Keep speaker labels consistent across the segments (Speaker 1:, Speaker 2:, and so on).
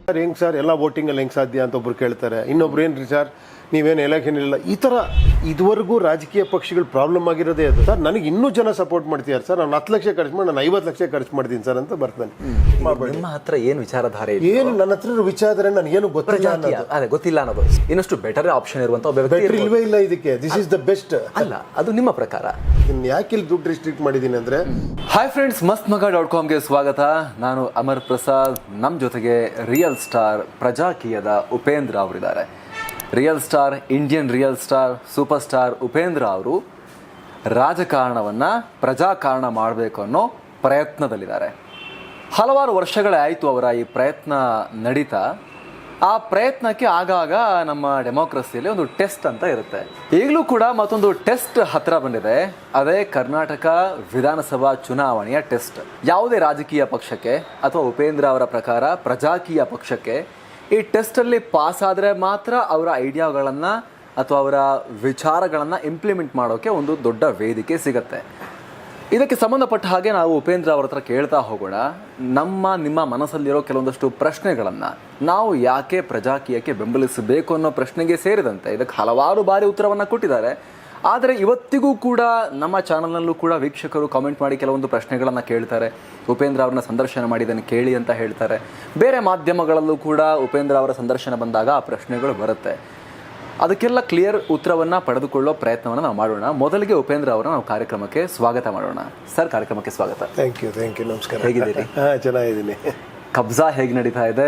Speaker 1: Sir ಹೆಂಗೆ sir ಎಲ್ಲ ವೋಟಿಂಗಲ್ಲಿ ಹೆಂಗೆ ಸಾಧ್ಯ ಅಂತ ಒಬ್ರು ಕೇಳ್ತಾರೆ, ಇನ್ನೊಬ್ರು ಏನ್ರಿ ಸರ್ ನೀವೇನು ಎಲೆಕ್ಷನ್ ಇಲ್ಲ. ಈ ಥರ ಇದುವರೆಗೂ ರಾಜಕೀಯ ಪಕ್ಷಗಳು ಪ್ರಾಬ್ಲಮ್ ಆಗಿರೋದೇ ಅದು. ಸರ್ ನನಗೆ ಇನ್ನೂ ಜನ ಸಪೋರ್ಟ್ ಮಾಡ್ತಿದ್ದಾರೆ ಸರ್, ನಾನು 10 ಲಕ್ಷ ಖರ್ಚು ಮಾಡಿ ನಾನು 50 ಲಕ್ಷ ಖರ್ಚು ಮಾಡ್ತೀನಿ ಸರ್ ಅಂತ ಬರ್ತಾನೆ.
Speaker 2: ನಿಮ್ಮ ಹತ್ರ ಏನು ವಿಚಾರಧಾರೆ ಇದೆ?
Speaker 1: ಏನು ನನ್ನ ಹತ್ರ ವಿಚಾರ ನನಗೇನು ಗೊತ್ತಿಲ್ಲ ಅನ್ನೋದು.
Speaker 2: ಅದೇ ಗೊತ್ತಿಲ್ಲ ಅನ್ನೋದು ಇನ್ನಷ್ಟು ಬೆಟರ್ ಆಪ್ಷನ್ ಇರುವಂತ ಒಬ್ಬ ವ್ಯಕ್ತಿ
Speaker 1: ಬೆಟರ್ ಇಲ್ವೇ ಇಲ್ಲ ಇದಕ್ಕೆ. ದಿಸ್ ಇಸ್ ದ ಬೆಸ್ಟ್
Speaker 2: ಅಲ್ಲ, ಅದು ನಿಮ್ಮ ಪ್ರಕಾರ.
Speaker 1: ಇನ್ನು ಯಾಕೆ ಇಲ್ಲಿ ದುಡ್ಡು ರಿಸ್ಟ್ರಿಕ್ಟ್ ಮಾಡಿದ್ದೀನಿ ಅಂದರೆ,
Speaker 2: ಹಾಯ್ ಫ್ರೆಂಡ್ಸ್, mastmaga.comಗೆ ಸ್ವಾಗತ. ನಾನು ಅಮರ್ ಪ್ರಸಾದ್. ನಮ್ಮ ಜೊತೆಗೆ ರಿಯಲ್ ಸ್ಟಾರ್ ಪ್ರಜಾಕೀಯದ ಉಪೇಂದ್ರ ಅವರಿದ್ದಾರೆ. Real star, Indian real star, super star Upendra ಅವರು ರಾಜಕಾರಣವನ್ನು ಪ್ರಜಾಕಾರಣ ಮಾಡಬೇಕು ಅನ್ನೋ ಪ್ರಯತ್ನದಲ್ಲಿದ್ದಾರೆ. ಹಲವಾರು ವರ್ಷಗಳೇ ಆಯಿತು ಅವರ ಈ ಪ್ರಯತ್ನ ನಡೀತಾ. ಆ ಪ್ರಯತ್ನಕ್ಕೆ ಆಗಾಗ ನಮ್ಮ ಡೆಮೋಕ್ರಸಿಯಲ್ಲಿ ಒಂದು ಟೆಸ್ಟ್ ಅಂತ ಇರುತ್ತೆ. ಈಗಲೂ ಕೂಡ ಮತ್ತೊಂದು ಟೆಸ್ಟ್ ಹತ್ತಿರ ಬಂದಿದೆ. ಅದೇ ಕರ್ನಾಟಕ ವಿಧಾನಸಭಾ ಚುನಾವಣೆಯ ಟೆಸ್ಟ್. ಯಾವುದೇ ರಾಜಕೀಯ ಪಕ್ಷಕ್ಕೆ ಅಥವಾ ಉಪೇಂದ್ರ ಅವರ ಪ್ರಕಾರ ಪ್ರಜಾಕೀಯ ಪಕ್ಷಕ್ಕೆ ಈ ಟೆಸ್ಟಲ್ಲಿ ಪಾಸ್ ಆದರೆ ಮಾತ್ರ ಅವರ ಐಡಿಯಾಗಳನ್ನು ಅಥವಾ ಅವರ ವಿಚಾರಗಳನ್ನು ಇಂಪ್ಲಿಮೆಂಟ್ ಮಾಡೋಕ್ಕೆ ಒಂದು ದೊಡ್ಡ ವೇದಿಕೆ ಸಿಗುತ್ತೆ. ಇದಕ್ಕೆ ಸಂಬಂಧಪಟ್ಟ ಹಾಗೆ ನಾವು ಉಪೇಂದ್ರ ಅವರ ಹತ್ರ ಕೇಳ್ತಾ ಹೋಗೋಣ. ನಿಮ್ಮ ಮನಸ್ಸಲ್ಲಿರೋ ಕೆಲವೊಂದಷ್ಟು ಪ್ರಶ್ನೆಗಳನ್ನು ನಾವು ಯಾಕೆ ಪ್ರಜಾಕೀಯಕ್ಕೆ ಬೆಂಬಲಿಸಬೇಕು ಅನ್ನೋ ಪ್ರಶ್ನೆಗೆ ಸೇರಿದಂತೆ ಇದಕ್ಕೆ ಹಲವಾರು ಬಾರಿ ಉತ್ತರವನ್ನು ಕೊಟ್ಟಿದ್ದಾರೆ. ಆದರೆ ಇವತ್ತಿಗೂ ಕೂಡ ನಮ್ಮ ಚಾನಲ್ನಲ್ಲೂ ಕೂಡ ವೀಕ್ಷಕರು ಕಾಮೆಂಟ್ ಮಾಡಿ ಕೆಲವೊಂದು ಪ್ರಶ್ನೆಗಳನ್ನು ಕೇಳ್ತಾರೆ. ಉಪೇಂದ್ರ ಅವ್ರನ್ನ ಸಂದರ್ಶನ ಮಾಡಿದ್ದನ್ನು ಕೇಳಿ ಅಂತ ಹೇಳ್ತಾರೆ. ಬೇರೆ ಮಾಧ್ಯಮಗಳಲ್ಲೂ ಕೂಡ ಉಪೇಂದ್ರ ಅವರ ಸಂದರ್ಶನ ಬಂದಾಗ ಆ ಪ್ರಶ್ನೆಗಳು ಬರುತ್ತೆ. ಅದಕ್ಕೆಲ್ಲ ಕ್ಲಿಯರ್ ಉತ್ತರವನ್ನು ಪಡೆದುಕೊಳ್ಳೋ ಪ್ರಯತ್ನವನ್ನು ನಾವು ಮಾಡೋಣ. ಮೊದಲಿಗೆ ಉಪೇಂದ್ರ ಅವರನ್ನ ನಾವು ಕಾರ್ಯಕ್ರಮಕ್ಕೆ ಸ್ವಾಗತ ಮಾಡೋಣ. ಸರ್, ಕಾರ್ಯಕ್ರಮಕ್ಕೆ ಸ್ವಾಗತ.
Speaker 1: Thank you. ನಮಸ್ಕಾರ.
Speaker 2: ಹೇಗಿದ್ದೀರಿ?
Speaker 1: ಚೆನ್ನಾಗಿದ್ದೀನಿ.
Speaker 2: ಕಬ್ಜಾ ಹೇಗೆ ನಡೀತಾ ಇದೆ,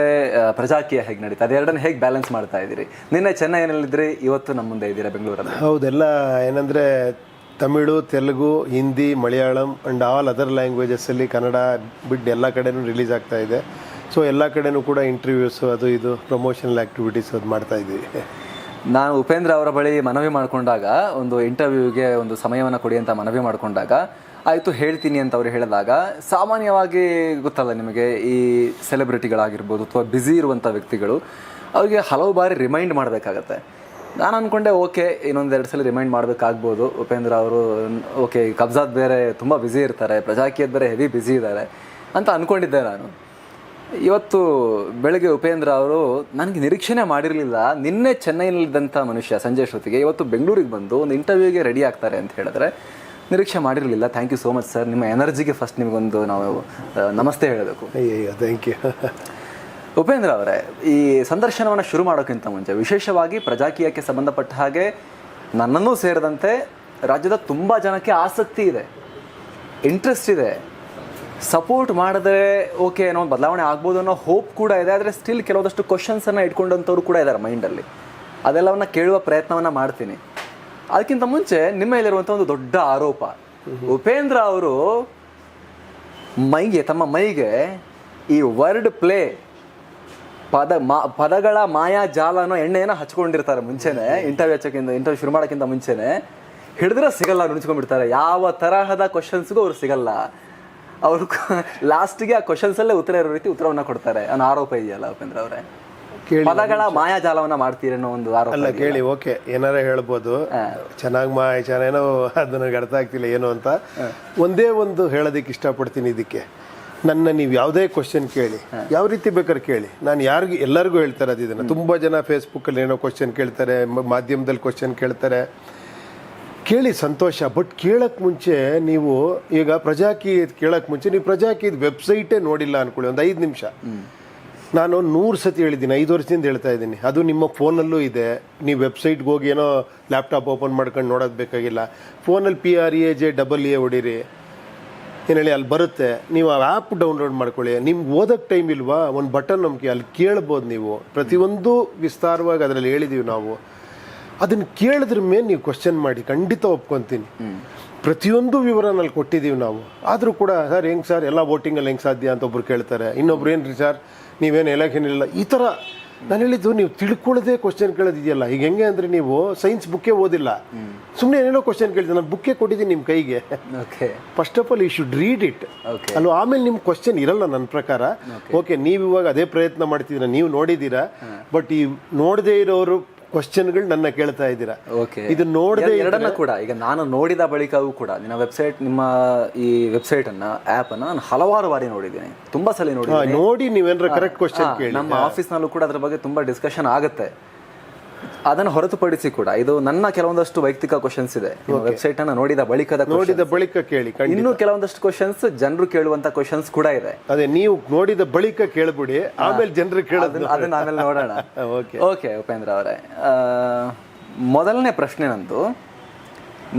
Speaker 2: ಪ್ರಜಾಕೀಯ ಹೇಗೆ ನಡೀತಾ ಇದೆ, ಎರಡನ್ನ ಹೇಗೆ ಬ್ಯಾಲೆನ್ಸ್ ಮಾಡ್ತಾ ಇದ್ದೀರಿ? ನಿನ್ನೆ ಚೆನ್ನೈನಲ್ಲಿದ್ದರೆ ಇವತ್ತು ನಮ್ಮ ಮುಂದೆ ಇದ್ದೀರಾ ಬೆಂಗಳೂರಲ್ಲಿ.
Speaker 1: ಹೌದೆಲ್ಲ ಏನಂದರೆ Tamil, Telugu, Hindi, Malayalam and all other ಲ್ಯಾಂಗ್ವೇಜಸ್ಸಲ್ಲಿ ಕನ್ನಡ ಬಿಟ್ಟು ಎಲ್ಲ ಕಡೆನೂ ರಿಲೀಸ್ ಆಗ್ತಾ ಇದೆ. ಸೊ ಎಲ್ಲ ಕಡೆನೂ ಕೂಡ ಇಂಟರ್ವ್ಯೂಸು ಅದು ಇದು ಪ್ರಮೋಷನಲ್ ಆ್ಯಕ್ಟಿವಿಟೀಸ್ ಅದು ಮಾಡ್ತಾ ಇದ್ದೀವಿ.
Speaker 2: ನಾನು ಉಪೇಂದ್ರ ಅವರ ಬಳಿ ಮನವಿ ಮಾಡಿಕೊಂಡಾಗ, ಒಂದು ಇಂಟರ್ವ್ಯೂಗೆ ಒಂದು ಸಮಯವನ್ನು ಕೊಡಿ ಅಂತ ಮನವಿ ಮಾಡಿಕೊಂಡಾಗ, ಆಯಿತು ಹೇಳ್ತೀನಿ ಅಂತ ಅವ್ರು ಹೇಳಿದಾಗ, ಸಾಮಾನ್ಯವಾಗಿ ಗೊತ್ತಲ್ಲ ನಿಮಗೆ, ಈ ಸೆಲೆಬ್ರಿಟಿಗಳಾಗಿರ್ಬೋದು ಅಥವಾ ಬ್ಯುಸಿ ಇರುವಂಥ ವ್ಯಕ್ತಿಗಳು ಅವರಿಗೆ ಹಲವು ಬಾರಿ ರಿಮೈಂಡ್ ಮಾಡಬೇಕಾಗತ್ತೆ. ನಾನು ಅಂದ್ಕೊಂಡೆ ಓಕೆ, ಇನ್ನೊಂದೆರಡು ಸಲ ರಿಮೈಂಡ್ ಮಾಡಬೇಕಾಗ್ಬೋದು. ಉಪೇಂದ್ರ ಅವರು ಓಕೆ, ಕಬ್ಜಾದ್ ಬೇರೆ ತುಂಬ ಬ್ಯುಸಿ ಇರ್ತಾರೆ, ಪ್ರಜಾಕೀಯದ ಬೇರೆ ಹೆವಿ ಬ್ಯುಸಿ ಇದ್ದಾರೆ ಅಂತ ಅಂದ್ಕೊಂಡಿದ್ದೆ ನಾನು. ಇವತ್ತು ಬೆಳಗ್ಗೆ ಉಪೇಂದ್ರ ಅವರು ನನಗೆ ನಿರೀಕ್ಷೆನೇ ಮಾಡಿರಲಿಲ್ಲ. ನಿನ್ನೆ ಚೆನ್ನೈನಲ್ಲಿದ್ದಂಥ ಮನುಷ್ಯ ಸಂಜೆ ಅಷ್ಟೊತ್ತಿಗೆ ಇವತ್ತು ಬೆಂಗಳೂರಿಗೆ ಬಂದು ಒಂದು ಇಂಟರ್ವ್ಯೂಗೆ ರೆಡಿ ಆಗ್ತಾರೆ ಅಂತ ಹೇಳಿದ್ರೆ ನಿರೀಕ್ಷೆ ಮಾಡಿರಲಿಲ್ಲ. Thank you so much sir. ನಿಮ್ಮ ಎನರ್ಜಿಗೆ ಫಸ್ಟ್ ನಿಮಗೊಂದು ನಾವು ನಮಸ್ತೆ ಹೇಳಬೇಕು.
Speaker 1: Thank you.
Speaker 2: ಉಪೇಂದ್ರ ಅವರೇ, ಈ ಸಂದರ್ಶನವನ್ನು ಶುರು ಮಾಡೋಕ್ಕಿಂತ ಮುಂಚೆ ವಿಶೇಷವಾಗಿ ಪ್ರಜಾಕೀಯಕ್ಕೆ ಸಂಬಂಧಪಟ್ಟ ಹಾಗೆ ನನ್ನನ್ನೂ ಸೇರಿದಂತೆ ರಾಜ್ಯದ ತುಂಬ ಜನಕ್ಕೆ ಆಸಕ್ತಿ ಇದೆ, ಇಂಟ್ರೆಸ್ಟ್ ಇದೆ. ಸಪೋರ್ಟ್ ಮಾಡಿದ್ರೆ ಓಕೆ ಏನೋ ಒಂದು ಬದಲಾವಣೆ ಆಗ್ಬೋದು ಅನ್ನೋ ಹೋಪ್ ಕೂಡ ಇದೆ. ಆದರೆ ಸ್ಟಿಲ್ ಕೆಲವೊಂದಷ್ಟು ಕ್ವಶನ್ಸನ್ನು ಇಟ್ಕೊಂಡಂಥವ್ರು ಕೂಡ ಇದ್ದಾರೆ ಮೈಂಡಲ್ಲಿ. ಅದೆಲ್ಲವನ್ನು ಕೇಳುವ ಪ್ರಯತ್ನವನ್ನು ಮಾಡ್ತೀನಿ. ಅದಕ್ಕಿಂತ ಮುಂಚೆ ನಿಮ್ಮ ಮೇಲಿರುವಂಥ ಒಂದು ದೊಡ್ಡ ಆರೋಪ, ಉಪೇಂದ್ರ ಅವರು ತಮ್ಮ ಮೈಗೆ ಈ ವರ್ಡ್ ಪ್ಲೇ, ಪದಗಳ ಮಾಯಾಜಾಲ ಅನ್ನೋ ಎಣ್ಣೆಯನ್ನು ಹಚ್ಕೊಂಡಿರ್ತಾರೆ ಮುಂಚೆನೆ. ಇಂಟರ್ವ್ಯೂ ಶುರು ಮಾಡೋಕ್ಕಿಂತ ಮುಂಚೆನೆ ಹಿಡಿದ್ರೆ ಸಿಗಲ್ಲ, ನುಣಿಸ್ಕೊಂಡ್ಬಿಡ್ತಾರೆ. ಯಾವ ತರಹದ ಕ್ವಶನ್ಸ್ಗೂ ಅವ್ರು ಸಿಗಲ್ಲ. ಅವರು ಲಾಸ್ಟ್ಗೆ ಆ ಕ್ವಶನ್ಸಲ್ಲೇ ಉತ್ತರ ಇರೋ ರೀತಿ ಉತ್ತರವನ್ನು ಕೊಡ್ತಾರೆ ಅನ್ನೋ ಆರೋಪ ಇದೆಯಲ್ಲ ಉಪೇಂದ್ರ ಅವರೇ? ಪದಗಳ ಮಾಯಾಜಾಲವನ್ನ ಮಾಡ್ತೀರಿ ಅನ್ನೋ ಒಂದು ಆರೋಪ.
Speaker 1: ಅಲ್ಲ ಕೇಳಿ, ಓಕೆ ಏನಾರ ಹೇಳ್ಬೋದು, ಚೆನ್ನಾಗಿ ಏನೋ ಅದು ನನಗೆ ಅರ್ಥ ಆಗ್ತಿಲ್ಲ ಏನು ಅಂತ. ಒಂದೇ ಒಂದು ಹೇಳೋದಕ್ಕೆ ಇಷ್ಟಪಡ್ತೀನಿ. ಇದಕ್ಕೆ ನೀವು ಯಾವುದೇ ಕ್ವಶನ್ ಕೇಳಿ, ಯಾವ ರೀತಿ ಬೇಕಾದ್ರೆ ಕೇಳಿ, ನಾನು ಎಲ್ಲರಿಗೂ ಹೇಳ್ತಾರೆ ಅದು. ಇದನ್ನು ತುಂಬ ಜನ ಫೇಸ್ಬುಕ್ಕಲ್ಲಿ ಏನೋ ಕ್ವಶನ್ ಕೇಳ್ತಾರೆ, ಮಾಧ್ಯಮದಲ್ಲಿ ಕ್ವಶನ್ ಕೇಳ್ತಾರೆ, ಕೇಳಿ ಸಂತೋಷ. ಬಟ್ ಕೇಳೋಕ್ಕೆ ಮುಂಚೆ ನೀವು ಈಗ ಪ್ರಜಾಕೀಯ ಕೇಳೋಕ್ಕೆ ಮುಂಚೆ ನೀವು ಪ್ರಜಾಕೀಯದ ವೆಬ್ಸೈಟೇ ನೋಡಿಲ್ಲ ಅಂದ್ಕೊಳ್ಳಿ, ಒಂದು 5 ನಿಮಿಷ. ನಾನು 100 ಸತಿ ಹೇಳಿದ್ದೀನಿ, 5 ವರ್ಷದಿಂದ ಹೇಳ್ತಾ ಇದ್ದೀನಿ. ಅದು ನಿಮ್ಮ ಫೋನಲ್ಲೂ ಇದೆ. ನೀವು ವೆಬ್ಸೈಟ್ಗೆ ಹೋಗಿ ಏನೋ ಲ್ಯಾಪ್ಟಾಪ್ ಓಪನ್ ಮಾಡ್ಕೊಂಡು ನೋಡೋದು ಬೇಕಾಗಿಲ್ಲ. ಫೋನಲ್ಲಿ PREAJ ಹೊಡೀರಿ, ಏನು ಹೇಳಿ ಅಲ್ಲಿ ಬರುತ್ತೆ. ನೀವು ಆ ಆ್ಯಪ್ ಡೌನ್ಲೋಡ್ ಮಾಡ್ಕೊಳ್ಳಿ. ನಿಮ್ಗೆ ಓದೋಕ್ಕೆ ಟೈಮ್ ಇಲ್ವಾ, ಒಂದು ಬಟನ್ ನಮಗೆ ಅಲ್ಲಿ ಕೇಳ್ಬೋದು. ನೀವು ಪ್ರತಿಯೊಂದು ವಿಸ್ತಾರವಾಗಿ ಅದರಲ್ಲಿ ಹೇಳಿದ್ದೀವಿ ನಾವು. ಅದನ್ನು ಕೇಳಿದ್ರ ಮೇಲೆ ನೀವು ಕ್ವಶನ್ ಮಾಡಿ, ಖಂಡಿತ ಒಪ್ಕೊತೀನಿ. ಪ್ರತಿಯೊಂದು ವಿವರನಲ್ಲಿ ಕೊಟ್ಟಿದ್ದೀವಿ ನಾವು. ಆದರೂ ಕೂಡ ಸರ್ ಹೆಂಗೆ ಸರ್ ಎಲ್ಲ ವೋಟಿಂಗಲ್ಲಿ ಹೆಂಗೆ ಸಾಧ್ಯ ಅಂತ ಒಬ್ರು ಕೇಳ್ತಾರೆ, ಇನ್ನೊಬ್ರು ಏನ್ರಿ ಸರ್ ನೀವೇನು ಎಲೆಕ್ಷನ್ ಇಲ್ಲ. ಈ ಥರ ನಾನು ಹೇಳಿದ್ದು, ನೀವು ತಿಳ್ಕೊಳ್ಳೋದೇ ಕ್ವಶನ್ ಕೇಳೋದಿದೆಯಲ್ಲ. ಈಗ ಹೆಂಗೆ ಅಂದರೆ, ನೀವು ಸೈನ್ಸ್ ಬುಕ್ಕೇ ಓದಿಲ್ಲ, ಸುಮ್ಮನೆ ಏನೇನೋ ಕ್ವಶನ್ ಕೇಳ್ತೀನಿ. ನಾನು ಬುಕ್ಕೇ ಕೊಟ್ಟಿದ್ದೀನಿ ನಿಮ್ಮ ಕೈಗೆ. First of all you should read it ಅಲ್ವ. ಆಮೇಲೆ ನಿಮ್ಮ ಕ್ವಶನ್ ಇರಲ್ಲ ನನ್ನ ಪ್ರಕಾರ. ಓಕೆ, ನೀವು ಇವಾಗ ಅದೇ ಪ್ರಯತ್ನ ಮಾಡ್ತಿದ್ದೀರಾ, ನೀವು ನೋಡಿದ್ದೀರಾ. ಬಟ್ ಈ ನೋಡದೇ ಇರೋರು ಕ್ವಶನ್ಗಳು ನನ್ನ ಕೇಳ್ತಾ ಇದ್ದೀರಾ.
Speaker 2: ಓಕೆ,
Speaker 1: ಇದು ನೋಡದೆ
Speaker 2: ಎರಡನ್ನ ಕೂಡ ಈಗ ನಾನು ನೋಡಿದ ಬಳಿಕವೂ ಕೂಡ ನಿಮ್ಮ ವೆಬ್ಸೈಟ್, ನಿಮ್ಮ ಈ ವೆಬ್ಸೈಟ್ ಅನ್ನ ಆಪ್ ಅನ್ನ ನಾನು ಹಲವಾರು ಬಾರಿ ನೋಡಿದ್ದೀನಿ, ತುಂಬಾ ಸಲ ನೋಡಿದ್ದೀನಿ.
Speaker 1: ನೋಡಿ ನೀವೇನಾರ ಕರೆಕ್ಟ್ ಕ್ವಶನ್ ಕೇಳಿ.
Speaker 2: ನಮ್ಮ ಆಫೀಸ್ನಲ್ಲೂ ಕೂಡ ಅದ್ರ ಬಗ್ಗೆ ತುಂಬಾ ಡಿಸ್ಕಷನ್ ಆಗುತ್ತೆ. ಅದನ್ನು ಹೊರತುಪಡಿಸಿ ಕೂಡ ಇದು ನನ್ನ ಕೆಲವೊಂದಷ್ಟು ವೈಯಕ್ತಿಕ ಕ್ವಶನ್ಸ್ ಇದೆ. ವೆಬ್ಸೈಟ್ ಅನ್ನ ನೋಡಿದ
Speaker 1: ಬಳಿಕ ಕೇಳಿ.
Speaker 2: ಇನ್ನು ಕೆಲವೊಂದಷ್ಟು ಕ್ವಶನ್ಸ್ ಜನರು ಕೇಳುವಂತ ಕ್ವಶನ್ಸ್ ಕೂಡ ಇದೆ.
Speaker 1: ಅದೇ ನೀವು ನೋಡಿದ ಬಳಿಕ ಕೇಳ್ಬಿಡಿ, ಆಮೇಲೆ ಜನರು ಕೇಳೋದು
Speaker 2: ಅದನ್ನ ಆಮೇಲೆ ನೋಡೋಣ. ಓಕೆ ಉಪೇಂದ್ರ ಅವರೇ, ಮೊದಲನೇ ಪ್ರಶ್ನೆ ನಂದು,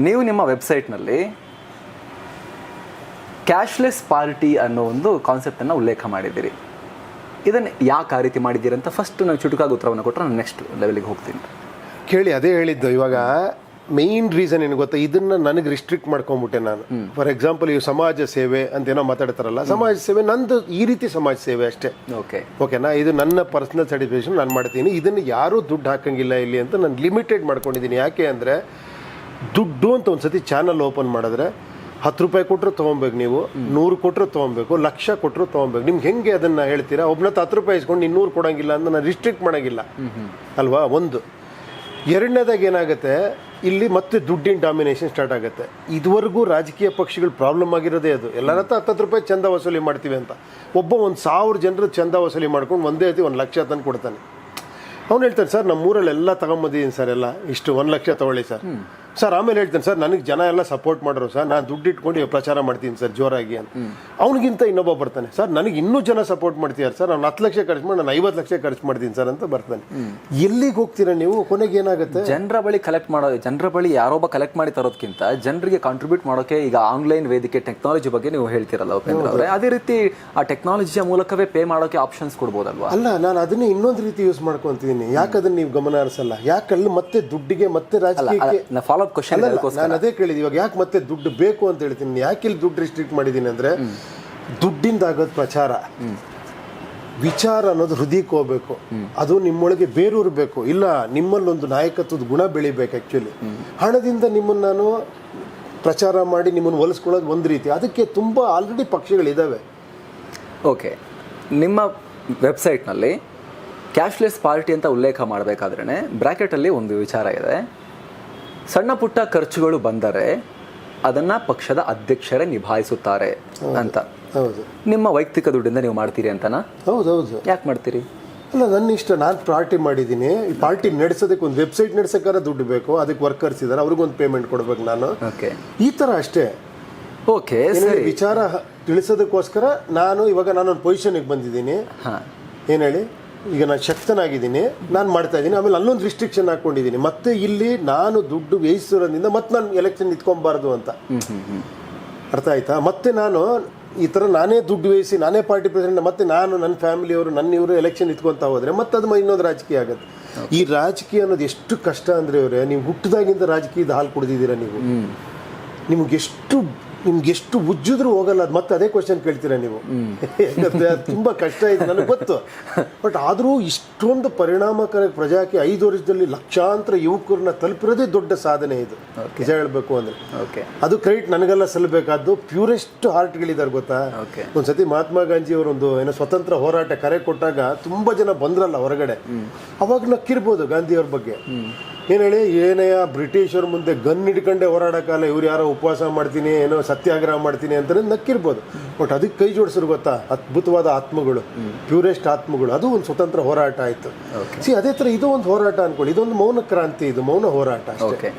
Speaker 2: ನೀವು ನಿಮ್ಮ ವೆಬ್ಸೈಟ್ನಲ್ಲಿ ಕ್ಯಾಶ್ಲೆಸ್ ಪಾರ್ಟಿ ಅನ್ನೋ ಒಂದು ಕಾನ್ಸೆಪ್ಟ್ ಅನ್ನ ಉಲ್ಲೇಖ ಮಾಡಿದ್ದೀರಿ. ಇದನ್ನು ಯಾಕೆ ಆ ರೀತಿ ಮಾಡಿದ್ದೀರಿ ಅಂತ ಫಸ್ಟ್ ನಾನು ಚುಟುಕಾಗಿ ಉತ್ತರವನ್ನು ಕೊಟ್ಟರೆ ನಾನು ನೆಕ್ಸ್ಟ್ ಲೆವೆಲ್ಗೆ ಹೋಗ್ತೀನಿ.
Speaker 1: ಕೇಳಿ, ಅದೇ ಹೇಳಿದ್ದು. ಇವಾಗ ಮೇನ್ ರೀಸನ್ ಏನು ಗೊತ್ತಾ, ಇದನ್ನ ನನಗೆ ರಿಸ್ಟ್ರಿಕ್ಟ್ ಮಾಡ್ಕೊಂಡ್ಬಿಟ್ಟೆ ನಾನು. ಫಾರ್ ಎಕ್ಸಾಂಪಲ್, ಈ ಸಮಾಜ ಸೇವೆ ಅಂತ ಏನೋ ಮಾತಾಡ್ತಾರಲ್ಲ, ಸಮಾಜ ಸೇವೆ ನಂದು ಈ ರೀತಿ ಸಮಾಜ ಸೇವೆ ಅಷ್ಟೇ. ಓಕೆನಾ, ಇದು ನನ್ನ ಪರ್ಸನಲ್ ಸ್ಯಾಟಿಸ್ಫ್ಯಾಕ್ಷನ್, ನಾನು ಮಾಡ್ತೀನಿ. ಇದನ್ನು ಯಾರೂ ದುಡ್ಡು ಹಾಕಂಗಿಲ್ಲ ಇಲ್ಲಿ ಅಂತ ನಾನು ಲಿಮಿಟೆಡ್ ಮಾಡ್ಕೊಂಡಿದ್ದೀನಿ. ಯಾಕೆ ಅಂದರೆ, ದುಡ್ಡು ಅಂತ ಒಂದು ಸತಿ ಚಾನಲ್ ಓಪನ್ ಮಾಡಿದ್ರೆ 10 ರೂಪಾಯಿ ಕೊಟ್ಟರು ತೊಗೊಬೇಕು, ನೀವು 100 ಕೊಟ್ಟರು ತೊಗೊಬೇಕು, 1,00,000 ಕೊಟ್ಟರು ತೊಗೊಬೇಕು. ನಿಮ್ಗೆ ಹೆಂಗೆ ಅದನ್ನು ಹೇಳ್ತೀರಾ? ಒಬ್ಬನ 10 ರೂಪಾಯಿ ಇಸ್ಕೊಂಡು 200 ಕೊಡೋಂಗಿಲ್ಲ ಅಂತ ನಾನು ರಿಸ್ಟ್ರಿಕ್ಟ್ ಮಾಡೋಂಗಿಲ್ಲ ಅಲ್ವಾ? ಒಂದು. ಎರಡನೇದಾಗಿ ಏನಾಗುತ್ತೆ, ಇಲ್ಲಿ ಮತ್ತೆ ದುಡ್ಡಿನ ಡಾಮಿನೇಷನ್ ಸ್ಟಾರ್ಟ್ ಆಗುತ್ತೆ. ಇದುವರೆಗೂ ರಾಜಕೀಯ ಪಕ್ಷಗಳು ಪ್ರಾಬ್ಲಮ್ ಆಗಿರೋದೇ ಅದು. ಎಲ್ಲರ ಹತ್ರ 10 ರೂಪಾಯಿ ಚಂದ ವಸೂಲಿ ಮಾಡ್ತೀವಿ ಅಂತ. ಒಬ್ಬ 1,000 ಜನರು ಚಂದ ವಸೂಲಿ ಮಾಡ್ಕೊಂಡು ಒಂದೇ ರೀತಿ 1,00,000 ತಂದು ಕೊಡ್ತಾನೆ. ಅವ್ನು ಹೇಳ್ತಾನೆ, ಸರ್ ನಮ್ಮ ಎಲ್ಲ ತಗೊಂಬಂದಿದ್ದೀನಿ ಸರ್, ಎಲ್ಲ ಇಷ್ಟು 1,00,000 ತೊಗೊಳ್ಳಿ ಸರ್. ಆಮೇಲೆ ಹೇಳ್ತಾನೆ, ಸರ್ ನನಗೆ ಜನ ಎಲ್ಲ ಸಪೋರ್ಟ್ ಮಾಡೋರು ಸರ್, ನಾನು ದುಡ್ಡು ಇಟ್ಕೊಂಡು ಪ್ರಚಾರ ಮಾಡ್ತೀನಿ ಸರ್ ಜೋರಾಗಿ ಅಂತ. ಅವನಿಗಿಂತ ಇನ್ನೊಬ್ಬ ಬರ್ತಾನೆ, ಸರ್ ನನಗೆ ಇನ್ನೂ ಜನ ಸಪೋರ್ಟ್ ಮಾಡ್ತೀಯಾರ ಸರ್, ನಾನು 10 ಲಕ್ಷ ಖರ್ಚು ಮಾಡಿ ನಾನು 50 ಲಕ್ಷ ಖರ್ಚು ಮಾಡ್ತೀನಿ ಸರ್ ಅಂತ ಬರ್ತಾನೆ. ಎಲ್ಲಿಗೆ ಹೋಗ್ತೀರಾ ನೀವು? ಕೊನೆಗೆ ಏನಾಗುತ್ತೆ,
Speaker 2: ಜನರ ಬಳಿ ಯಾರೊಬ್ಬ ಕಲೆಕ್ಟ್ ಮಾಡಿ ತರೋದಕ್ಕಿಂತ ಜನರಿಗೆ ಕಾಂಟ್ರಿಬ್ಯೂಟ್ ಮಾಡೋಕೆ ಈಗ ಆನ್ಲೈನ್ ವೇದಿಕೆ ಟೆಕ್ನಾಲಜಿ ಬಗ್ಗೆ ನೀವು ಹೇಳ್ತಿರಲ್ಲ ಉಪೇಂದ್ರ ಅವರೇ, ಅದೇ ರೀತಿ ಆ ಟೆಕ್ನಾಲಜಿಯ ಮೂಲಕವೇ ಪೇ ಮಾಡೋಕೆ ಆಪ್ಷನ್ಸ್ ಕೊಡ್ಬೋದಲ್ವಾ?
Speaker 1: ಅಲ್ಲ, ನಾನು ಅದನ್ನೇ ಇನ್ನೊಂದು ರೀತಿ ಯೂಸ್ ಮಾಡ್ಕೊಂತೀನಿ. ಯಾಕೆ ಅದನ್ನ ನೀವು ಗಮನ ಹರಿಸಲ್ಲ? ಯಾಕಲ್ಲಿ ಮತ್ತೆ ದುಡ್ಡಿಗೆ ಮತ್ತೆ ರಾಜಕೀಯಕ್ಕೆ ನಾನು ಅದೇ ಕೇಳಿದೆ. ಇವಾಗ ಯಾಕೆ ಮತ್ತೆ ದುಡ್ಡು ಬೇಕು ಅಂತ ಹೇಳ್ತೀನಿ. ಯಾಕೆ ಇಲ್ಲಿ ದುಡ್ಡು ರಿಸ್ಟ್ರಿಕ್ಟ್ ಮಾಡಿದ್ದೀನಿ ಅಂದ್ರೆ, ದುಡ್ಡಿಂದ ಆಗೋದು ಪ್ರಚಾರ, ವಿಚಾರ ಅನ್ನೋದು ಹೃದಯಕ್ಕೆ ಹೋಗ್ಬೇಕು. ಅದು ನಿಮ್ಮೊಳಗೆ ಬೇರೂರ್ಬೇಕು. ಇಲ್ಲ, ನಿಮ್ಮಲ್ಲೊಂದು ನಾಯಕತ್ವದ ಗುಣ ಬೆಳಿಬೇಕು. ಆ್ಯಕ್ಚುಲಿ ಹಣದಿಂದ ನಿಮ್ಮನ್ನು ನಾನು ಪ್ರಚಾರ ಮಾಡಿ ನಿಮ್ಮನ್ನು ಒಲಿಸ್ಕೊಳ್ಳೋದು ಒಂದು ರೀತಿ. ಅದಕ್ಕೆ ತುಂಬ ಆಲ್ರೆಡಿ ಪಕ್ಷಗಳಿದ್ದಾವೆ.
Speaker 2: ಓಕೆ, ನಿಮ್ಮ ವೆಬ್ಸೈಟ್ನಲ್ಲಿ ಕ್ಯಾಶ್ಲೆಸ್ ಪಾರ್ಟಿ ಅಂತ ಉಲ್ಲೇಖ ಮಾಡಬೇಕಾದ್ರೆ ಬ್ರ್ಯಾಕೆಟಲ್ಲಿ ಒಂದು ವಿಚಾರ ಇದೆ, ಸಣ್ಣ ಪುಟ್ಟ ಖರ್ಚುಗಳು ಬಂದರೆ ಅದನ್ನ ಪಕ್ಷದ ಅಧ್ಯಕ್ಷರೇ ನಿಭಾಯಿಸುತ್ತಾರೆ ಅಂತ.
Speaker 1: ಹೌದು,
Speaker 2: ನಿಮ್ಮ ವೈಯಕ್ತಿಕ ದುಡ್ಡಿಂದ ನೀವು ಮಾಡ್ತೀರಿ ಅಂತನಾ?
Speaker 1: ಹೌದೌದು.
Speaker 2: ಯಾಕೆ ಮಾಡ್ತೀರಿ?
Speaker 1: ಅಲ್ಲ, ನನ್ನ ಇಷ್ಟ. ನಾನು ಪಾರ್ಟಿ ಮಾಡಿದ್ದೀನಿ. ಈ ಪಾರ್ಟಿ ನಡೆಸೋದಕ್ಕೆ ಒಂದು ವೆಬ್ಸೈಟ್ ನಡೆಸೋಕ್ಕಾರ ದುಡ್ಡು ಬೇಕು, ಅದಕ್ಕೆ ವರ್ಕರ್ಸ್ ಇದ್ದಾರೆ, ಅವ್ರಿಗೊಂದು ಪೇಮೆಂಟ್ ಕೊಡ್ಬೇಕು ನಾನು.
Speaker 2: ಓಕೆ,
Speaker 1: ಈ ಥರ ಅಷ್ಟೇ.
Speaker 2: ಓಕೆ,
Speaker 1: ವಿಚಾರ ತಿಳಿಸೋದಕ್ಕೋಸ್ಕರ ನಾನೊಂದು ಪೊಸಿಷನ್ಗೆ ಬಂದಿದ್ದೀನಿ. ಏನು ಹೇಳಿ, ಈಗ ನಾನು ಶಕ್ತನಾಗಿದ್ದೀನಿ, ನಾನು ಮಾಡ್ತಾ ಇದ್ದೀನಿ. ಆಮೇಲೆ ಅಲ್ಲೊಂದು ರಿಸ್ಟ್ರಿಕ್ಷನ್ ಹಾಕ್ಕೊಂಡಿದ್ದೀನಿ. ಮತ್ತೆ ಇಲ್ಲಿ ನಾನು ದುಡ್ಡು ವ್ಯಯಿಸೋದ್ರಿಂದ ಮತ್ತೆ ನಾನು ಎಲೆಕ್ಷನ್ ನಿಂತ್ಕೊಬಾರ್ದು ಅಂತ. ಅರ್ಥ ಆಯ್ತಾ? ಮತ್ತೆ ನಾನು ಈ ಥರ ನಾನೇ ದುಡ್ಡು ವ್ಯಯಿಸಿ ನಾನೇ ಪಾರ್ಟಿ ಪ್ರೆಸಿಡೆಂಟ್, ಮತ್ತೆ ನಾನು ನನ್ನ ಫ್ಯಾಮಿಲಿಯವರು ಇವರು ಎಲೆಕ್ಷನ್ ನಿಂತ್ಕೊತಾ ಹೋದರೆ ಮತ್ತೆ ಅದು ಇನ್ನೊಂದು ರಾಜಕೀಯ ಆಗುತ್ತೆ. ಈ ರಾಜಕೀಯ ಅನ್ನೋದು ಎಷ್ಟು ಕಷ್ಟ ಅಂದರೆ, ಅವರೇ ನೀವು ಹುಟ್ಟಿದಾಗಿಂದ ರಾಜಕೀಯದ ಹಾಲು ಕುಡಿದಿದ್ದೀರಾ ನೀವು. ನಿಮ್ಗೆಷ್ಟು ಉಜ್ಜಿದ್ರು ಹೋಗಲ್ಲ ಅದು. ಮತ್ತೆ ಅದೇ ಕ್ವಶನ್ ಕೇಳ್ತೀರಾ ನೀವು. ತುಂಬ ಕಷ್ಟ ಆಯ್ತು, ನನಗೆ ಗೊತ್ತು. ಬಟ್ ಆದರೂ ಇಷ್ಟೊಂದು ಪರಿಣಾಮಕಾರಿ ಪ್ರಜಾಕೀಯ 5 ವರ್ಷದಲ್ಲಿ ಲಕ್ಷಾಂತರ ಯುವಕರನ್ನ ತಲುಪಿರೋದೇ ದೊಡ್ಡ ಸಾಧನೆ ಇದು, ನಿಜ ಹೇಳಬೇಕು ಅಂದರೆ. ಅದು ಕ್ರೆಡಿಟ್ ನನಗೆಲ್ಲ ಸಲ್ಲಬೇಕಾದ್ದು. ಪ್ಯೂರೆಸ್ಟ್ ಹಾರ್ಟ್ಗಳಿದ್ದಾರೆ ಗೊತ್ತಾ. ಒಂದ್ಸತಿ ಮಹಾತ್ಮ ಗಾಂಧಿ ಅವರೊಂದು ಸ್ವತಂತ್ರ ಹೋರಾಟ ಕರೆ ಕೊಟ್ಟಾಗ ತುಂಬ ಜನ ಬಂದ್ರಲ್ಲ ಹೊರಗಡೆ, ಅವಾಗ ನಕ್ಕಿರ್ಬೋದು ಗಾಂಧಿಯವ್ರ ಬಗ್ಗೆ. ಏನು ಹೇಳಿ, ಏನಯ್ಯ ಬ್ರಿಟಿಷರ ಮುಂದೆ ಗನ್ ಹಿಡ್ಕೊಂಡೆ ಹೋರಾಡೋಕ್ಕಲ್ಲ, ಇವ್ರು ಯಾರೋ ಉಪವಾಸ ಮಾಡ್ತೀನಿ, ಏನೋ ಸತ್ಯಾಗ್ರಹ ಮಾಡ್ತೀನಿ ಅಂತ ನಕ್ಕಿರ್ಬೋದು. ಬಟ್ ಅದಕ್ಕೆ ಕೈ ಜೋಡಿಸಿರು ಗೊತ್ತಾ, ಅದ್ಭುತವಾದ ಆತ್ಮಗಳು, ಪ್ಯೂರೆಸ್ಟ್ ಆತ್ಮಗಳು. ಅದು ಒಂದು ಸ್ವತಂತ್ರ ಹೋರಾಟ ಆಯಿತು. ಅದೇ ಥರ ಇದು ಒಂದು ಹೋರಾಟ ಅನ್ಕೊಳ್ಳಿ. ಇದೊಂದು ಮೌನ ಕ್ರಾಂತಿ, ಇದು ಮೌನ ಹೋರಾಟ.
Speaker 2: ಓಕೆ,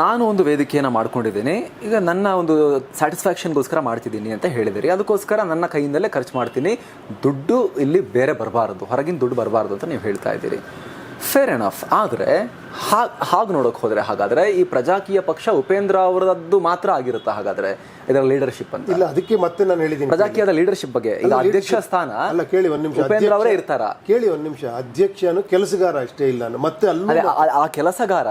Speaker 2: ನಾನು ಒಂದು ವೇದಿಕೆಯನ್ನು ಮಾಡ್ಕೊಂಡಿದ್ದೀನಿ. ಈಗ ನನ್ನ ಒಂದು ಸ್ಯಾಟಿಸ್ಫ್ಯಾಕ್ಷನ್ಗೋಸ್ಕರ ಮಾಡ್ತಿದ್ದೀನಿ ಅಂತ ಹೇಳಿದಿರಿ. ಅದಕ್ಕೋಸ್ಕರ ನನ್ನ ಕೈಯಿಂದಲೇ ಖರ್ಚು ಮಾಡ್ತೀನಿ, ದುಡ್ಡು ಇಲ್ಲಿ ಬೇರೆ ಬರಬಾರ್ದು, ಹೊರಗಿನ ದುಡ್ಡು ಬರಬಾರ್ದು ಅಂತ ನೀವು ಹೇಳ್ತಾ ಇದ್ದೀರಿ. Fair enough. ಆದರೆ ಹಾಗೆ ನೋಡೋಕೆ ಹೋದರೆ ಹಾಗಾದರೆ ಈ ಪ್ರಜಾಕೀಯ ಪಕ್ಷ ಉಪೇಂದ್ರ ಅವರದ್ದು ಮಾತ್ರ ಆಗಿರುತ್ತಾ ಹಾಗಾದರೆ ಇದರ ಲೀಡರ್ಶಿಪ್ ಅಂತ?
Speaker 1: ಇಲ್ಲ, ಅದಕ್ಕೆ ಮತ್ತೆ ನಾನು ಹೇಳಿದ್ದೀನಿ
Speaker 2: ಪ್ರಜಾಕೀಯದ ಲೀಡರ್ಶಿಪ್ ಬಗ್ಗೆ. ಈಗ ಅಧ್ಯಕ್ಷ ಸ್ಥಾನ
Speaker 1: ಅಲ್ಲ, ಕೇಳಿ ಒಂದು ನಿಮಿಷ,
Speaker 2: ಉಪೇಂದ್ರ ಅವರೇ ಇರ್ತಾರ?
Speaker 1: ಕೇಳಿ ಒಂದು ನಿಮಿಷ. ಅಧ್ಯಕ್ಷನು ಕೆಲಸಗಾರ ಅಷ್ಟೇ ಇಲ್ಲ, ಮತ್ತೆ
Speaker 2: ಆ ಕೆಲಸಗಾರ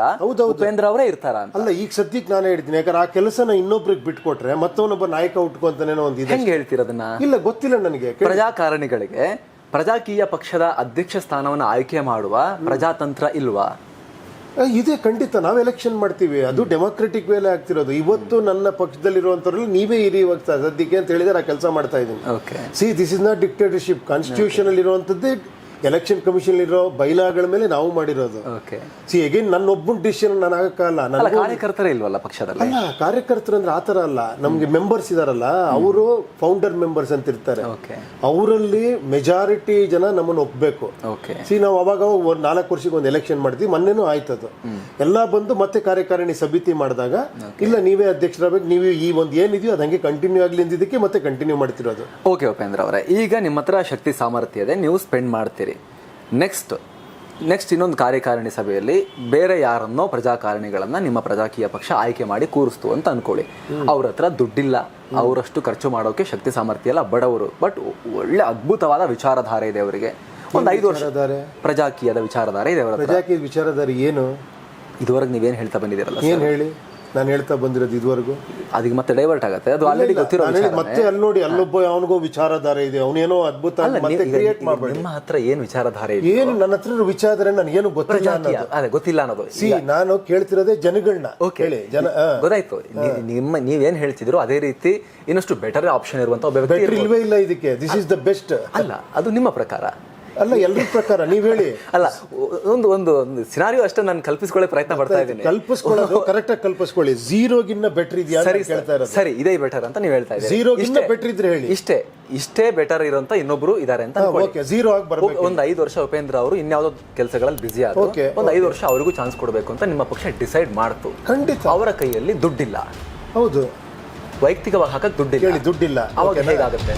Speaker 2: ಉಪೇಂದ್ರ ಅವರೇ ಇರ್ತಾರ?
Speaker 1: ಅಲ್ಲ, ಈಗ ಸದ್ಯಕ್ಕೆ ನಾನೇ ಹೇಳ್ತೀನಿ. ಯಾಕಂದ್ರೆ ಆ ಕೆಲಸನ ಇನ್ನೊಬ್ರಿಗೆ ಬಿಟ್ಕೊಟ್ರೆ ಮತ್ತೊಬ್ಬ ನಾಯಕ ಉಟ್ಕೊಂತಾನೇನೋ ಒಂದು ಇದೆ.
Speaker 2: ಹೆಂಗೆ ಹೇಳ್ತೀರದನ್ನ?
Speaker 1: ಇಲ್ಲ, ಗೊತ್ತಿಲ್ಲ ನನಗೆ.
Speaker 2: ಪ್ರಜಾಕಾರಣಿಗಳಿಗೆ ಪ್ರಜಾಕೀಯ ಪಕ್ಷದ ಅಧ್ಯಕ್ಷ ಸ್ಥಾನವನ್ನು ಆಯ್ಕೆ ಮಾಡುವ ಪ್ರಜಾತಂತ್ರ ಇಲ್ವಾ?
Speaker 1: ಇದೆ, ಖಂಡಿತ. ನಾವು ಎಲೆಕ್ಷನ್ ಮಾಡ್ತೀವಿ, ಅದು ಡೆಮೋಕ್ರೆಟಿಕ್ ವೇಲೆ ಆಗ್ತಿರೋದು. ಇವತ್ತು ನನ್ನ ಪಕ್ಷದಲ್ಲಿರುವಂಥವ್ರಲ್ಲಿ ನೀವೇ ಇರಿ ಇವಾಗ ಸದ್ಯಕ್ಕೆ ಅಂತ ಹೇಳಿದ್ರೆ ಆ ಕೆಲಸ ಮಾಡ್ತಾ ಇದ್ದೀನಿ. C, this is not dictatorship. Constitution ಅಲ್ಲಿ ಇರುವಂಥದ್ದೇ ಎಲೆಕ್ಷನ್ ಕಮಿಷನ್ ಇರೋ ಬೈಲಾಗಳ ಮೇಲೆ ನಾವು ಮಾಡಿರೋದು.
Speaker 2: ಓಕೆ.
Speaker 1: ಸಿ ಅಗೇನ್ ನನ್ನೊಬ್ಬನ ಡಿಸಿಷನ್ ನಾನು ಆಗಕ್ಕಾಗಲ್ಲ.
Speaker 2: ಅಲ್ಲ, ಕಾರ್ಯಕರ್ತರೇ ಇಲ್ವಲ್ಲ ಪಕ್ಷದಲ್ಲಿ?
Speaker 1: ಅಲ್ಲ, ಕಾರ್ಯಕರ್ತರು ಅಂದ್ರೆ ಆತರ ಅಲ್ಲ. ನಮ್ಗೆ ಮೆಂಬರ್ಸ್ ಇದಾರಲ್ಲ, ಅವರು ಫೌಂಡರ್ ಮೆಂಬರ್ಸ್ ಅಂತ ಇರ್ತಾರೆ.
Speaker 2: ಓಕೆ.
Speaker 1: ಅವರಲ್ಲಿ ಮೆಜಾರಿಟಿ ಜನ ನಮ್ಮನ್ನು ಒಪ್ಬೇಕು.
Speaker 2: ಓಕೆ.
Speaker 1: ಸಿ ನಾವು ಅವಾಗ ಒಂದು 4 ವರ್ಷಕ್ಕೆ ಒಂದು ಎಲೆಕ್ಷನ್ ಮಾಡ್ತೀವಿ. ಮೊನ್ನೆನೂ ಆಯ್ತದು. ಎಲ್ಲ ಬಂದು ಮತ್ತೆ ಕಾರ್ಯಕಾರಿಣಿ ಸಮಿತಿ ಮಾಡಿದಾಗ ಇಲ್ಲ ನೀವೇ ಅಧ್ಯಕ್ಷರಾಗಬೇಕು, ನೀವು ಈ ಒಂದು ಏನಿದೆಯೋ ಅದು ಹಂಗೆ ಕಂಟಿನ್ಯೂ ಆಗಲಿ ಅಂದಿದ್ದಕ್ಕೆ ಮತ್ತೆ ಕಂಟಿನ್ಯೂ ಮಾಡ್ತಿರೋದು.
Speaker 2: ಓಕೆ ಉಪೇಂದ್ರ ಅವರೇ, ಈಗ ನಿಮ್ಮ ಹತ್ರ ಶಕ್ತಿ ಸಾಮರ್ಥ್ಯ ಇದೆ, ನೀವು ಸ್ಪೆಂಡ್ ಮಾಡ್ತೀರಿ. ನೆಕ್ಸ್ಟ್ ಇನ್ನೊಂದು ಕಾರ್ಯಕಾರಿಣಿ ಸಭೆಯಲ್ಲಿ ಬೇರೆ ಯಾರನ್ನೋ ಪ್ರಜಾಕಾರಣಿಗಳನ್ನ ನಿಮ್ಮ ಪ್ರಜಾಕೀಯ ಪಕ್ಷ ಆಯ್ಕೆ ಮಾಡಿ ಕೂರಿಸ್ತು ಅಂತ ಅನ್ಕೊಳ್ಳಿ. ಅವ್ರ ಹತ್ರ ದುಡ್ಡಿಲ್ಲ, ಅವರಷ್ಟು ಖರ್ಚು ಮಾಡೋಕೆ ಶಕ್ತಿ ಸಾಮರ್ಥ್ಯ ಇಲ್ಲ, ಬಡವರು, ಬಟ್ ಒಳ್ಳೆ ಅದ್ಭುತವಾದ ವಿಚಾರಧಾರೆ ಇದೆ ಅವರಿಗೆ. ಒಂದು 5 ವರ್ಷ ಪ್ರಜಾಕೀಯದ ವಿಚಾರಧಾರೆ ಇದೆ ಅವರ ಹತ್ರ.
Speaker 1: ಪ್ರಜಾಕೀಯ ವಿಚಾರಧಾರೆ ಏನು?
Speaker 2: ಇದುವರೆಗೆ ನೀವೇನು ಹೇಳ್ತಾ ಬಂದಿದ್ದೀರಲ್ಲ,
Speaker 1: ಏನ್ ಹೇಳಿ? ನಾನು ಹೇಳ್ತಾ ಬಂದಿರೋದು ಇದುವರೆಗೂ
Speaker 2: ಅದಕ್ಕೆ ಮತ್ತೆ ಡೈವರ್ಟ್ ಆಗುತ್ತೆ. ಅದು ಆಲ್ರೆಡಿ ಗೊತ್ತಿರೋ
Speaker 1: ಮತ್ತೆ ಅಲ್ಲಿ ನೋಡಿ, ಅಲ್ಲೊಬ್ಬ ಅವನಿಗೋ ವಿಚಾರಧಾರೆ ಇದೆ, ಅವನೇನೋ ಅದ್ಭುತ ಮತ್ತೆ ಕ್ರಿಯೇಟ್ ಮಾಡಬೇಡಿ.
Speaker 2: ನಿಮ್ಮ ಹತ್ರ ಏನು ವಿಚಾರಧಾರೆ ಇದೆ?
Speaker 1: ಏನು ನನ್ನ ಹತ್ರ ವಿಚಾರಧಾರೆ ನನಗೇನು ಗೊತ್ತಿಲ್ಲ ಅನ್ನೋದು.
Speaker 2: ಅದೇ ಗೊತ್ತಿಲ್ಲ ಅನ್ನೋದು.
Speaker 1: ನಾನು ಕೇಳ್ತಿರೋದೇ ಜನಗಳನ್ನ.
Speaker 2: ಹೇಳಿ, ಗೊತ್ತಾಯ್ತು. ನೀವೇನ್ ಹೇಳ್ತಿದ್ರು ಅದೇ ರೀತಿ ಇನ್ನಷ್ಟು ಬೆಟರ್ ಆಪ್ಷನ್ ಇರುವಂತ ಒಬ್ಬ ವ್ಯಕ್ತಿ
Speaker 1: ಇಲ್ವೇ ಇಲ್ಲ ಇದಕ್ಕೆ. This is the best.
Speaker 2: ಅಲ್ಲ, ಅದು ನಿಮ್ಮ ಪ್ರಕಾರ
Speaker 1: ಅಲ್ಲ, ಎಲ್ಲರ ಪ್ರಕಾರ ನೀವ್ ಹೇಳಿ.
Speaker 2: ಅಲ್ಲ, ಒಂದು ಸಿನಾರಿಯೋ ಅಷ್ಟೇ ನಾನು ಕಲ್ಪಿಸ್ಕೊಳ್ಳೋ ಪ್ರಯತ್ನ ಪಡ್ತಾ ಇದ್ದೀನಿ.
Speaker 1: ಕಲ್ಪಿಸ್ಕೊಳ್ಳೋದು ಕರೆಕ್ಟ್ ಆಗಿ ಕಲ್ಪಿಸ್ಕೊಳ್ಳಿ. ಝೀರೋಗಿನ್ನ ಬೆಟರ್ ಇದೆಯಾ ಅಂತ ಕೇಳ್ತಾ ಇರೋದು.
Speaker 2: ಸರಿ, ಇದೇ ಬೆಟರ್ ಅಂತ ನೀವು ಹೇಳ್ತಾ ಇದ್ದೀರಿ.
Speaker 1: ಝೀರೋಗಿನ್ನ ಬೆಟರ್ ಇದ್ರೆ ಹೇಳಿ.
Speaker 2: ಇಷ್ಟೇ ಬೆಟರ್ ಇರೋಂತ ಇನ್ನೊಬ್ರು ಇದಾರೆ ಅಂತ
Speaker 1: ಓಕೆ, ಝೀರೋ ಆಗಿ ಬರಬೇಕು.
Speaker 2: ಒಂದು 5 ವರ್ಷ ಉಪೇಂದ್ರ ಅವರು ಇನ್ಯಾವುದೋ ಕೆಲಸಗಳಲ್ಲಿ ಬಿಸಿ ಆದ್ರು, ಒಂದು 5 ವರ್ಷ ಅವರಿಗೂ ಚಾನ್ಸ್ ಕೊಡಬೇಕು ಅಂತ ನಿಮ್ಮ ಪಕ್ಷ ಡಿಸೈಡ್ ಮಾಡ್ತು.
Speaker 1: ಖಂಡಿತ.
Speaker 2: ಅವರ ಕೈಯಲ್ಲಿ ದುಡ್ಡಿಲ್ಲ.
Speaker 1: ಹೌದು,
Speaker 2: ವೈಯಕ್ತಿಕವಾಗಿ ಹಾಕಕ್ ದುಡ್ಡಿಲ್ಲ.
Speaker 1: ದುಡ್ಡಿಲ್ಲ.
Speaker 2: ಅವಾಗ ಹೇಗಾಗುತ್ತೆ?